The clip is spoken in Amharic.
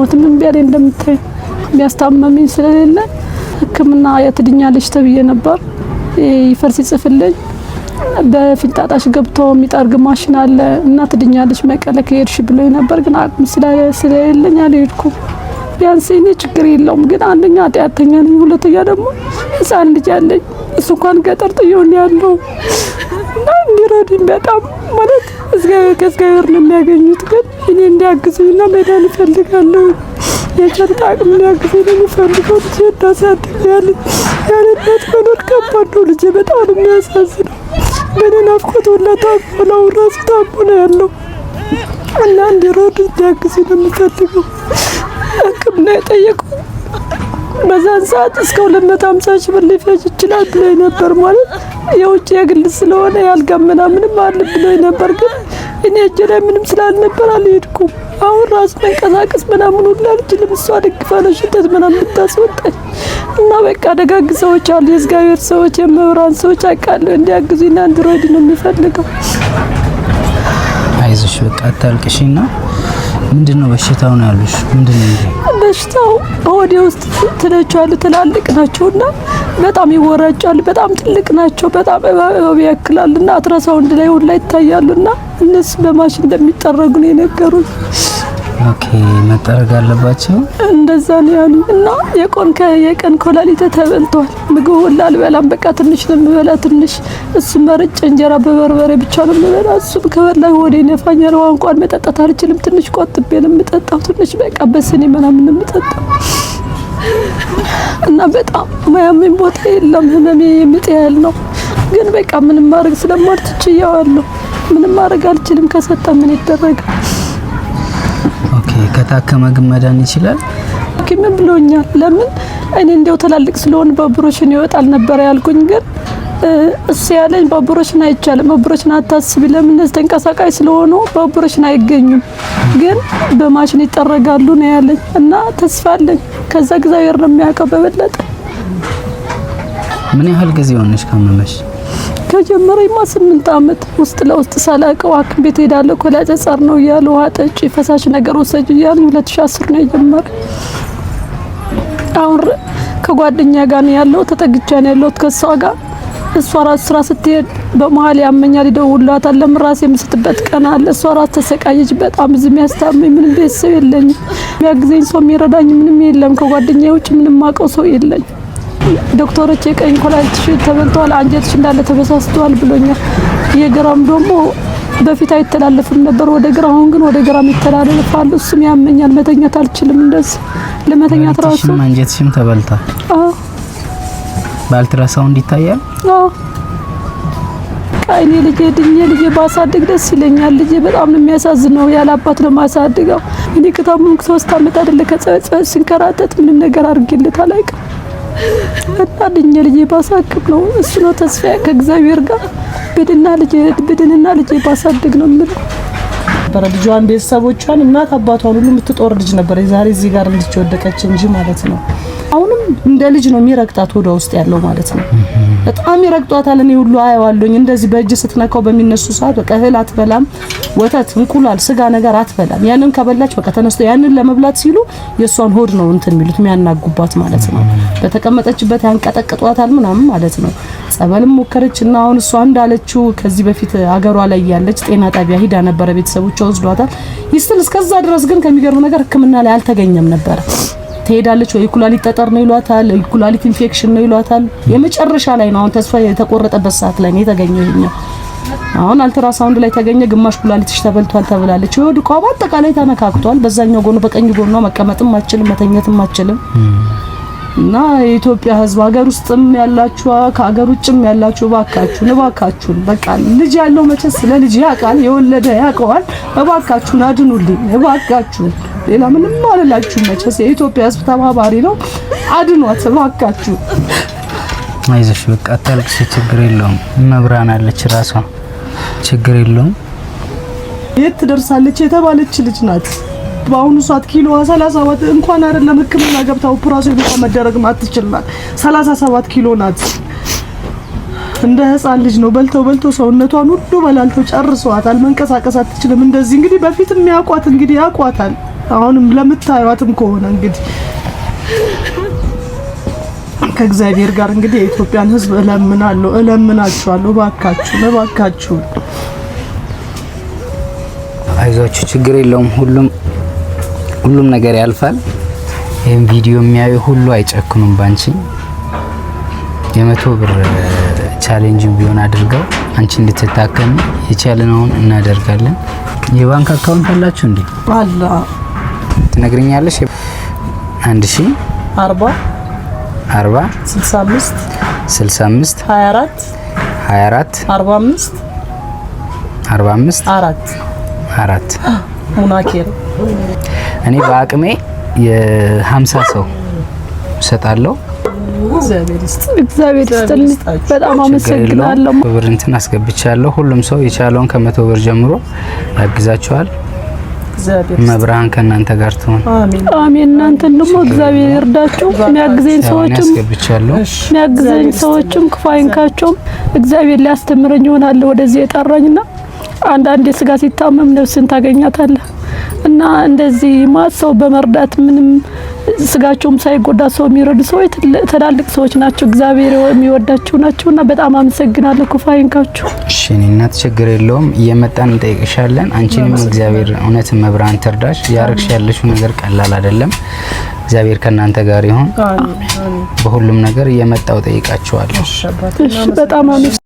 አልሰማሁትም። ምን ቢያለ እንደምታይ የሚያስታመመኝ ስለሌለ ሕክምና የትድኛለሽ ተብዬ ነበር። ይፈርስ ይጽፍልኝ በፊንጣጣሽ ገብቶ የሚጠርግ ማሽን አለ እና ትድኛለሽ መቀለ ከሄድሽ ብሎኝ ነበር። ግን አቅም ስለሌለኝ አልሄድኩም። ቢያንስ እኔ ችግር የለውም ግን አንደኛ ኃጢአተኛ ነኝ፣ ሁለተኛ ደግሞ ህፃን ልጅ አለኝ። እሱ እንኳን ገጠር ጥዮን ያለው እና እንዲረዱኝ በጣም ማለት ከእግዚአብሔር ነው የሚያገኙት። ግን እኔ እንዲያግዙኝና መዳን እፈልጋለሁ። የጨንታ አቅም እንዲያግዙኝ ነው የምፈልገው። ልጄ እንዳሳድጋለሁ ያለ እናት መኖር ከባድ ነው። ልጄ በጣም ነው የሚያሳዝነው። በእኔ ናፍቆት ወላታ ብለው ራሱ ታሞ ነው ያለው እና እንዲረዱኝ እንዲያግዙኝ ነው የምፈልገው። ሕክምና የጠየቁት በዛን ሰዓት እስከ 250 ሺህ ብር ሊፈጅ ይችላል ብሎኝ ነበር። ማለት የውጭ የግል ስለሆነ ያልጋ ምናምንም አለ ብሎኝ ነበር። ግን እኔ እጄ ላይ ምንም ስላልነበር አልሄድኩም። አሁን ራስ መንቀሳቀስ ምናምን ሁሉ አልችልም። እሷ ደግፋ ነው ሽተት ምናምን ብታስወጣኝ እና በቃ ደጋግ ሰዎች አሉ፣ የእግዚአብሔር ሰዎች፣ የመብራን ሰዎች አውቃለሁ እንዲያግዙኝና እንዲረዱኝ ነው የሚፈልገው። አይዞሽ በቃ አታልቅሽና ምንድነው በሽታው ነው ያሉሽ? ምንድነው በሽታው? ሆዴ ውስጥ ትለቻሉ ትላልቅ ናቸውና በጣም ይወራጫሉ። በጣም ትልቅ ናቸው። በጣም እባብ ያክላልና አትራሳውንድ ላይ ሁላ ይታያሉና እነሱ በማሽን እንደሚጠረጉ ነው የነገሩኝ። ኦኬ መጠረግ አለባቸው እንደዛ ነው ያሉኝ። እና የቀን ኮላሊት ተበልቷል። ምግብ ሁላ አልበላም። በቃ ትንሽ ነው የምበላ፣ ትንሽ እሱ መርጭ እንጀራ በበርበሬ ብቻ ነው የምበላ። እሱም ከበላ ሆዴ ይነፋኛል። ውሃ እንኳን መጠጣት አልችልም። ትንሽ ቆጥቤ ነው የምጠጣው። ትንሽ በቃ በስኔ ምናምን ነው የምጠጣው እና በጣም ማያመኝ ቦታ የለም። ህመሜ የምጥ ያህል ነው። ግን በቃ ምንም ማድረግ ስለማልችያለሁ። ምንም ማድረግ አልችልም። ከሰጠ ምን ይደረጋል? ኦኬ ከታከመ ግን መዳን ይችላል። ሐኪም ብሎኛል። ለምን እኔ እንደው ተላልቅ ስለሆነ በኦፕሬሽን ይወጣል ነበር ያልኩኝ። ግን እሱ ያለኝ በኦፕሬሽን አይቻልም፣ በኦፕሬሽን አታስቢ፣ ለምን እንደዚህ ተንቀሳቃሽ ስለሆኑ በኦፕሬሽን አይገኙም፣ ግን በማሽን ይጠረጋሉ ነው ያለኝ። እና ተስፋ አለኝ። ከዛ እግዚአብሔር ነው የሚያውቀው በበለጠ። ምን ያህል ጊዜ ሆነሽ ካመመሽ? ከጀመረኝማ 8 አመት ውስጥ ለውስጥ ሳላቀው ሐኪም ቤት ሄዳለሁ። ኮላጅ ጸር ነው እያሉ ውሃ ጠጪ፣ ፈሳሽ ነገር ወሰጂ እያሉ 2010 ነው የጀመረ። አሁን ከጓደኛ ጋር ነው ያለው፣ ተጠግቻ ነው ያለው ከሷ ጋር። እሷ ራስ ስራ ስትሄድ በመሀል ያመኛል፣ ይደውላታል። ለምን ራሴ የምስትበት ቀን አለ። እሷ ራስ ተሰቃየች በጣም። ዝም ያስታመኝ ምንም ቤተሰብ የለኝም፣ የሚያግዘኝ ሰው የሚረዳኝ ምንም የለም። ከጓደኛዬ ውጭ ምንም ማውቀው ሰው የለኝ። ዶክተሮች የቀኝ ኮላሊትሽ ተበልቷል፣ አንጀትሽ እንዳለ ተበሳስቷል ብሎኛል። የግራም ደግሞ በፊት አይተላለፍም ነበር ወደ ግራ፣ አሁን ግን ወደ ግራ ይተላለፋል። እሱም ያመኛል፣ መተኛት አልችልም። እንደዚህ ለመተኛት ራሱ አንጀትሽም ተበልቷል። በአልትራሳውንድ ይታያል። እኔ ልጄ ድኜ ልጄ ባሳድግ ደስ ይለኛል። ልጄ በጣም ነው የሚያሳዝነው። ያለ አባት ነው ማሳድገው። እኔ ከታመምኩ 3 አመት አይደለ ከጸጸት ስንከራተት ምንም ነገር አድርጌለት አላውቅም። እና ድኜ ልጄ ባሳክም ነው እሱ ነው ተስፋዬ ከእግዚአብሔር ጋር ብድንና ልጄ ባሳድግ ነው የምለው። ልጇን፣ ቤተሰቦቿን፣ እናት አባቷን ሁሉ የምትጦር ልጅ ነበር። ዛሬ እዚህ ጋር እንድትወደቀች እንጂ ማለት ነው። አሁንም እንደ ልጅ ነው የሚረግጣት ወደ ውስጥ ያለው ማለት ነው። በጣም ይረግጧታል። እኔ ሁሉ አያዋለኝ እንደዚህ በእጅ ስትነካው በሚነሱ ሰዓት በቃ እህል አትበላም፣ ወተት፣ እንቁላል፣ ስጋ ነገር አትበላም። ያንን ከበላች በቃ ተነስቶ ያንን ለመብላት ሲሉ የሷን ሆድ ነው እንትን የሚሉት የሚያናጉባት ማለት ነው። በተቀመጠችበት ያንቀጠቅጧታል ምናምን ማለት ነው። ጸበልም ሞከረችና አሁን እሷ እንዳለችው ከዚህ በፊት አገሯ ላይ ያለች ጤና ጣቢያ ሂዳ ነበር፣ ቤተሰቦቿ ወስዷታል። ይስጥል እስከዛ ድረስ ግን ከሚገርም ነገር ሕክምና ላይ አልተገኘም ነበር። ትሄዳለች ወይ ኩላሊት ጠጠር ነው ይሏታል፣ ኩላሊት ኢንፌክሽን ነው ይሏታል። የመጨረሻ ላይ ነው አሁን ተስፋ የተቆረጠበት ሰዓት ላይ ነው የተገኘው ይሄኛው። አሁን አልትራሳውንድ ላይ ተገኘ፣ ግማሽ ኩላሊትሽ ተበልቷል ተብላለች። ወድ ቋባ አጠቃላይ ተነካክቷል። በዛኛው ጎኑ በቀኝ ጎኑ መቀመጥም አትችልም፣ መተኛትም አትችልም። እና የኢትዮጵያ ሕዝብ ሀገር ውስጥም ያላችሁ ከሀገር ውጭም ያላችሁ እባካችሁን በቃ ልጅ ያለው መቼስ ስለ ልጅ ያውቃል፣ የወለደ ያውቀዋል። እባካችሁን አድኑልኝ፣ እባካችሁን። ሌላ ምንም አልላችሁም። መቼስ የኢትዮጵያ ሕዝብ ተባባሪ ነው። አድኗት እባካችሁ። አይዞሽ በቃ አታልቅሽ፣ ችግር የለውም። መብራን አለች ራሷ፣ ችግር የለውም። የት ትደርሳለች የተባለች ልጅ ናት። በአሁኑ ሰዓት ኪሎዋ 37 እንኳን አይደለም ሕክምና ገብታ ኦፕራሲዮን እንኳን መደረግ ማትችልናት 37 ኪሎ ናት። እንደ ህፃን ልጅ ነው። በልተው ሰውነቷን ሁሉ በላልተው ጨርሰዋታል። መንቀሳቀስ አትችልም። እንደዚህ እንግዲህ በፊት የሚያውቋት እንግዲህ ያውቋታል። አሁንም ለምታዩዋትም ከሆነ እንግዲህ ከእግዚአብሔር ጋር እንግዲህ የኢትዮጵያን ሕዝብ እለምናችኋለሁ እባካችሁ አይዟችሁ፣ ችግር የለውም። ሁሉም ነገር ያልፋል። ይሄን ቪዲዮ የሚያዩ ሁሉ አይጨክኑም ባንቺ። የ100 ብር ቻሌንጅ ቢሆን አድርገው አንቺ እንድትታከሚ የቻለነውን እናደርጋለን። የባንክ አካውንት አላችሁ እንዴ? አላ ትነግሪኛለሽ? 1040 40 65 65 24 45 4 ሙናኬር እኔ በአቅሜ የ50 ሰው እሰጣለሁ። እግዚአብሔር ይስጥልኝ። በጣም አመሰግናለሁ። ብር እንትን አስገብቻለሁ። ሁሉም ሰው የቻለውን ከ100 ብር ጀምሮ ያግዛቸዋል። መብራን ከእናንተ ጋር ትሆን። አሜን። እናንተን ደግሞ እግዚአብሔር ይርዳችሁ። የሚያግዘኝ ሰዎችም ክፉ አይንካቸውም። እግዚአብሔር ሊያስተምረኝ ይሆናል ወደዚህ የጠራኝና አንዳንድ የስጋ ሲታመም ነፍስን ታገኛታለህ እና እንደዚህ ማሰው በመርዳት ምንም ስጋቸውም ሳይጎዳ ሰው የሚረዱ ሰዎች ትላልቅ ሰዎች ናቸው። እግዚአብሔር የሚወዳቸው ናቸውና በጣም አመሰግናለሁ። ክፉ አይንካችሁ። እሺ፣ እናት ችግር የለውም። እየመጣን እንጠይቅሻለን። አንቺንም እግዚአብሔር እውነትን መብራን ትርዳሽ። ያረግሽ ያለሽው ነገር ቀላል አይደለም። እግዚአብሔር ከእናንተ ጋር ይሁን። በሁሉም ነገር እየመጣው ጠይቃችኋለሁ። እሺ፣ በጣም